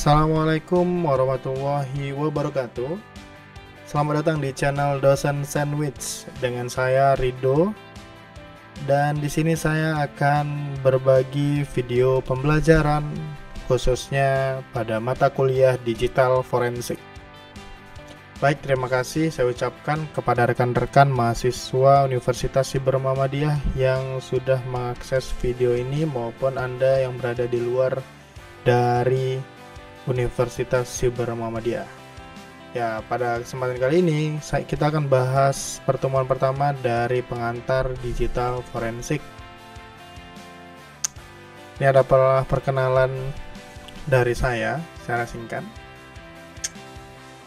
Assalamualaikum warahmatullahi wabarakatuh. Selamat datang di channel Dosen Sandwich dengan saya Rido. Dan di sini saya akan berbagi video pembelajaran khususnya pada mata kuliah digital forensik. Baik, terima kasih saya ucapkan kepada rekan-rekan mahasiswa Universitas Siber Muhammadiyah yang sudah mengakses video ini maupun Anda yang berada di luar dari Universitas Siber Muhammadiyah. Ya, pada kesempatan kali ini kita akan bahas pertemuan pertama dari pengantar digital forensik. Ini adalah perkenalan dari saya secara singkat.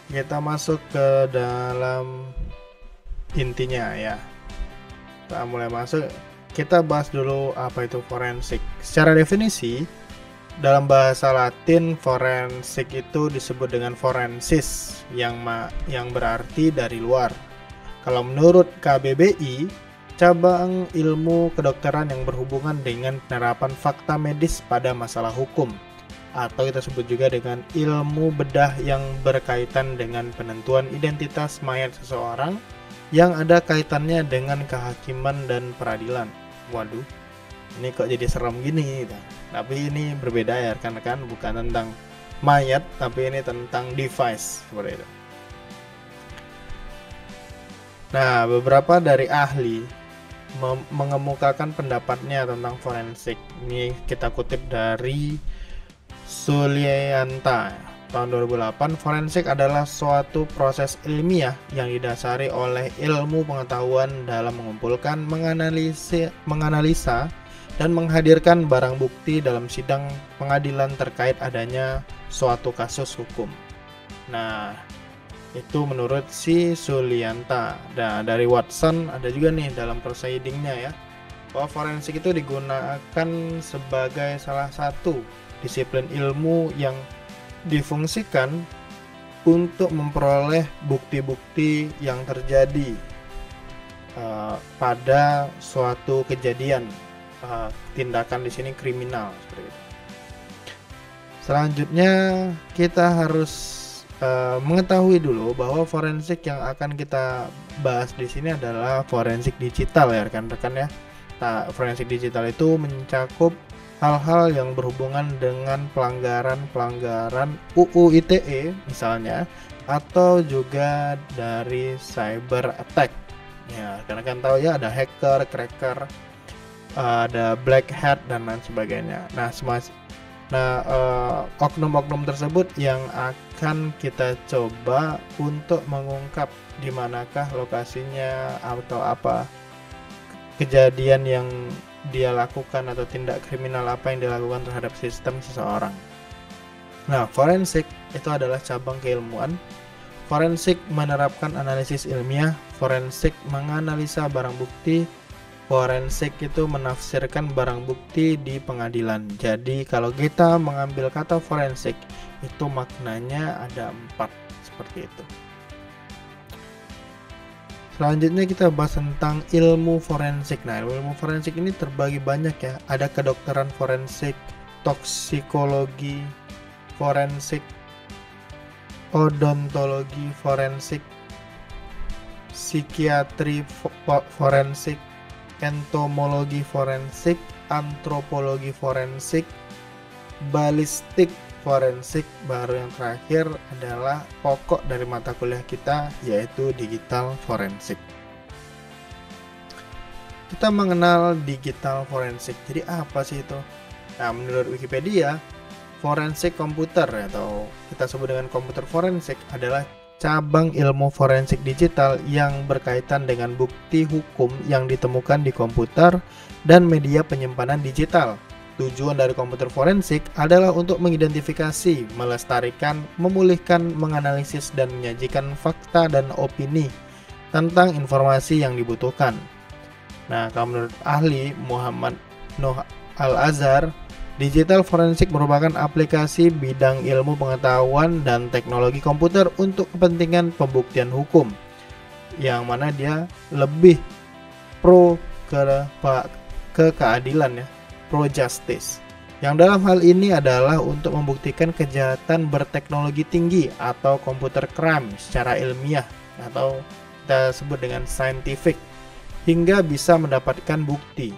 Kita masuk ke dalam intinya ya. Kita mulai masuk, kita bahas dulu apa itu forensik. Secara definisi, dalam bahasa Latin, forensik itu disebut dengan forensis yang berarti dari luar. Kalau menurut KBBI, cabang ilmu kedokteran yang berhubungan dengan penerapan fakta medis pada masalah hukum, atau kita sebut juga dengan ilmu bedah yang berkaitan dengan penentuan identitas mayat seseorang yang ada kaitannya dengan kehakiman dan peradilan. Waduh, ini kok jadi serem gini gitu. Tapi ini berbeda ya rekan-rekan, bukan tentang mayat tapi ini tentang device seperti itu. Nah, beberapa dari ahli mengemukakan pendapatnya tentang forensik. Ini kita kutip dari Sulyanta tahun 2008. Forensik adalah suatu proses ilmiah yang didasari oleh ilmu pengetahuan dalam mengumpulkan, menganalisa dan menghadirkan barang bukti dalam sidang pengadilan terkait adanya suatu kasus hukum. Nah, itu menurut si Sulyanta. Dan dari Watson ada juga nih dalam proceedingnya ya, bahwa forensik itu digunakan sebagai salah satu disiplin ilmu yang difungsikan untuk memperoleh bukti-bukti yang terjadi pada suatu kejadian. Tindakan di sini kriminal seperti itu. Selanjutnya kita harus mengetahui dulu bahwa forensik yang akan kita bahas di sini adalah forensik digital ya rekan-rekan ya. Nah, forensik digital itu mencakup hal-hal yang berhubungan dengan pelanggaran UU ITE misalnya, atau juga dari cyber attack. Ya, rekan-rekan tahu ya, ada hacker, cracker, ada black hat dan lain sebagainya. Nah, oknum-oknum tersebut yang akan kita coba untuk mengungkap di manakah lokasinya atau apa kejadian yang dia lakukan atau tindak kriminal apa yang dilakukan terhadap sistem seseorang. Nah, forensik itu adalah cabang keilmuan. Forensik menerapkan analisis ilmiah, forensik menganalisa barang bukti, forensik itu menafsirkan barang bukti di pengadilan. Jadi kalau kita mengambil kata forensik itu maknanya ada 4 seperti itu. Selanjutnya kita bahas tentang ilmu forensik. Nah, ilmu forensik ini terbagi banyak ya. Ada kedokteran forensik, toksikologi forensik, odontologi forensik, psikiatri forensik, entomologi forensik, antropologi forensik, balistik forensik, baru yang terakhir adalah pokok dari mata kuliah kita yaitu digital forensik. Kita mengenal digital forensik. Jadi apa sih itu? Nah, menurut Wikipedia, forensik komputer atau kita sebut dengan komputer forensik adalah cabang ilmu forensik digital yang berkaitan dengan bukti hukum yang ditemukan di komputer dan media penyimpanan digital. Tujuan dari komputer forensik adalah untuk mengidentifikasi, melestarikan, memulihkan, menganalisis, dan menyajikan fakta dan opini tentang informasi yang dibutuhkan. Nah, kalau menurut ahli Muhammad Nuh Al-Azhar, digital forensik merupakan aplikasi bidang ilmu pengetahuan dan teknologi komputer untuk kepentingan pembuktian hukum, yang mana dia lebih pro ke keadilan ya, pro justice. yang dalam hal ini adalah untuk membuktikan kejahatan berteknologi tinggi atau computer crime secara ilmiah atau kita sebut dengan scientific, hingga bisa mendapatkan bukti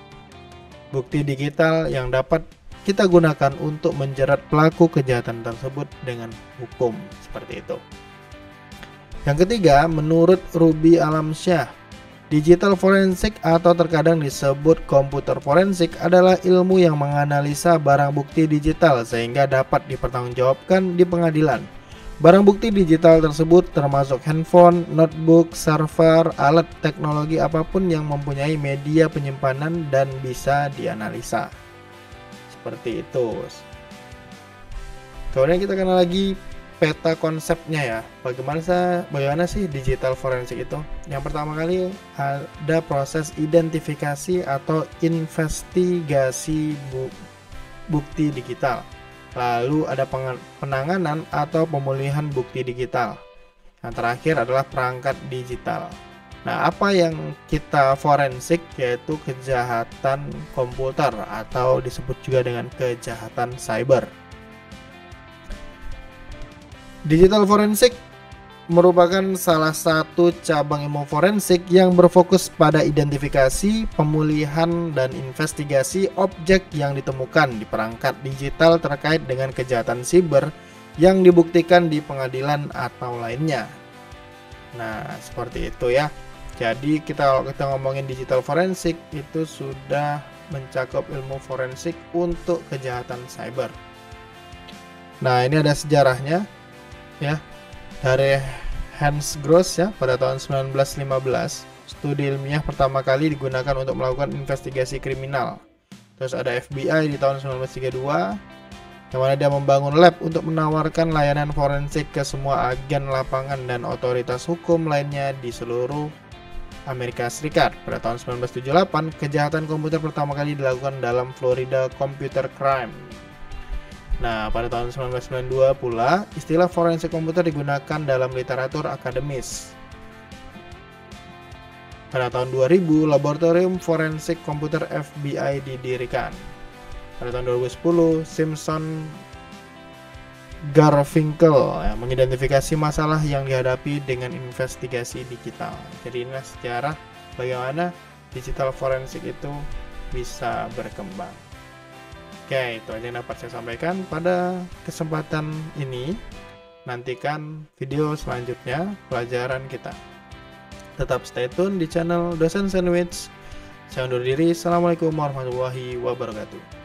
digital yang dapat kita gunakan untuk menjerat pelaku kejahatan tersebut dengan hukum, seperti itu. Yang ketiga, menurut Ruby Alamsyah, digital forensik atau terkadang disebut komputer forensik adalah ilmu yang menganalisa barang bukti digital sehingga dapat dipertanggungjawabkan di pengadilan. Barang bukti digital tersebut termasuk handphone, notebook, server, alat teknologi apapun yang mempunyai media penyimpanan dan bisa dianalisa. Seperti itu. Kemudian kita kenal lagi peta konsepnya ya. Bagaimana sih digital forensik itu? Yang pertama kali ada proses identifikasi atau investigasi bukti digital. Lalu ada penanganan atau pemulihan bukti digital. Yang terakhir adalah perangkat digital. Nah, apa yang kita forensik yaitu kejahatan komputer atau disebut juga dengan kejahatan cyber. Digital forensik merupakan salah satu cabang ilmu forensik yang berfokus pada identifikasi, pemulihan, dan investigasi objek yang ditemukan di perangkat digital terkait dengan kejahatan siber yang dibuktikan di pengadilan atau lainnya. Nah, seperti itu ya. Jadi kalau kita ngomongin digital forensik itu sudah mencakup ilmu forensik untuk kejahatan cyber. Nah, ini ada sejarahnya ya. Dari Hans Gross ya, pada tahun 1915, studi ilmiah pertama kali digunakan untuk melakukan investigasi kriminal. Terus ada FBI di tahun 1932, yang mana dia membangun lab untuk menawarkan layanan forensik ke semua agen lapangan dan otoritas hukum lainnya di seluruh Amerika Serikat. Pada tahun 1978, kejahatan komputer pertama kali dilakukan dalam Florida Computer Crime. Nah, pada tahun 1992 pula, istilah forensik komputer digunakan dalam literatur akademis. Pada tahun 2000, Laboratorium Forensik Komputer FBI didirikan. Pada tahun 2010, Simpson Garfinkel mengidentifikasi masalah yang dihadapi dengan investigasi digital. Jadi inilah sejarah bagaimana digital forensik itu bisa berkembang. Oke, itu aja yang dapat saya sampaikan pada kesempatan ini. Nantikan video selanjutnya pelajaran kita. Tetap stay tune di channel Dosen Sandwich. Saya undur diri. Assalamualaikum warahmatullahi wabarakatuh.